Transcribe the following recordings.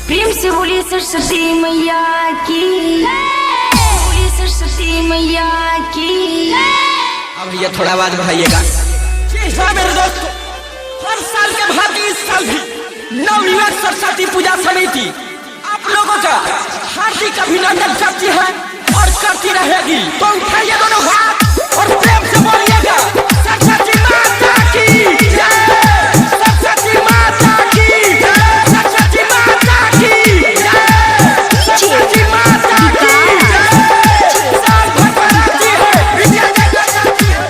प्रेम से बोलिए सरस्वती मैया की, बोलिए सरस्वती मैया की। अब भैया थोड़ा आवाज बढ़ाइएगा। मेरे दोस्तों, हर साल के भांति इस साल भी नवयुवक सरस्वती पूजा समिति आप लोगों का हार्दिक अभिनंदन करती है और करती रहेगी। तो उठाइए दोनों हाथ और प्रेम से बोलिएगा सरस्वती माता की जय, सरस्वती माता की जय, सरस्वती माता की जय, सरस्वती माता की जय। साल भर बनाती है, विद्या जगाती है।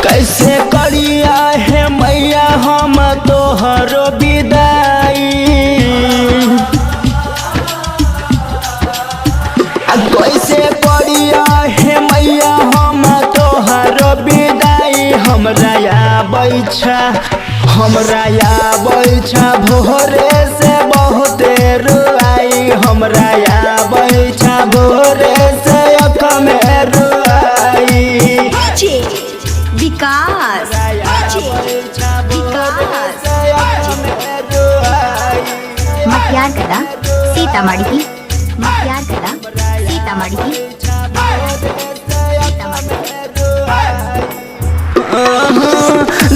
कैसे करिया है मैया हम तोहरो विदाई, कैसे करिया है मैया हम तोहरो विदाई। हमरा या बैछा भोरे से बहुते रुआई, हमरा या बैछा भोरे से अख में रुआई। विकास मटियार कला सीतामढ़ी, मटियार कला सीतामढ़ी।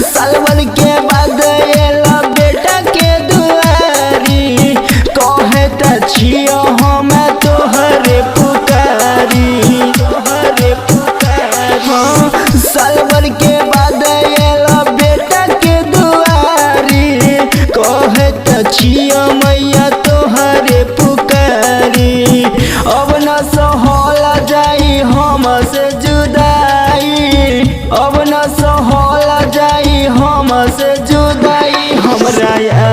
सालवन के बाद एला बेटा के दुआरी, कहे त छियो हम तोहरे पुकारी, तोहरे पुकारी। सालवन के बाद एला बेटा के दुआरी, कहे त छियो मैया तोहरे पुकारी। अब न सहला जाई हमसे जुदाई, अब न सहला जाई हमसे जुदाई। हमरा या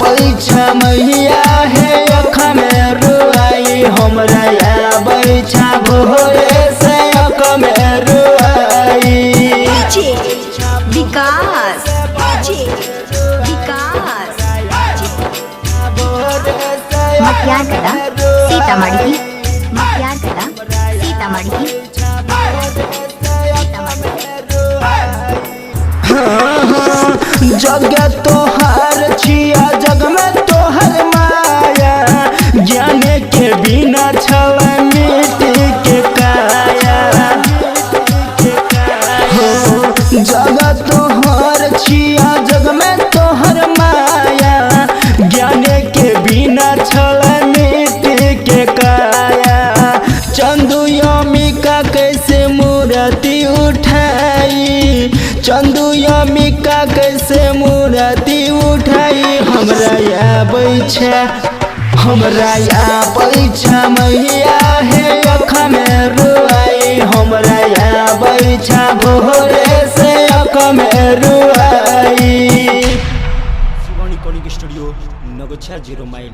बैछा मैया है अख में रुआई, हमरा या बैछा भोरे से अख में रुआई। विकास मटियार कला सीतामढ़ी, मटियार कला सीतामढ़ी। जग तोहार छिया जग में तोहर माया, ज्ञान के बिना छल मिट्टी के काया। जग तोहार छिया जग में तोहर माया, ज्ञान के बिना छल मिट्टी के काया। चंदू यमिका कैसे मूर्ति उठाई, चंदू यमिका कैसे मूर्ति उठाई। हमरा या बैछा मैया है अख में रुआई, हमरा या बैछा भोरे से अख में रुआई। शिवानी कॉलिंग स्टूडियो नगोछा 0 माइल।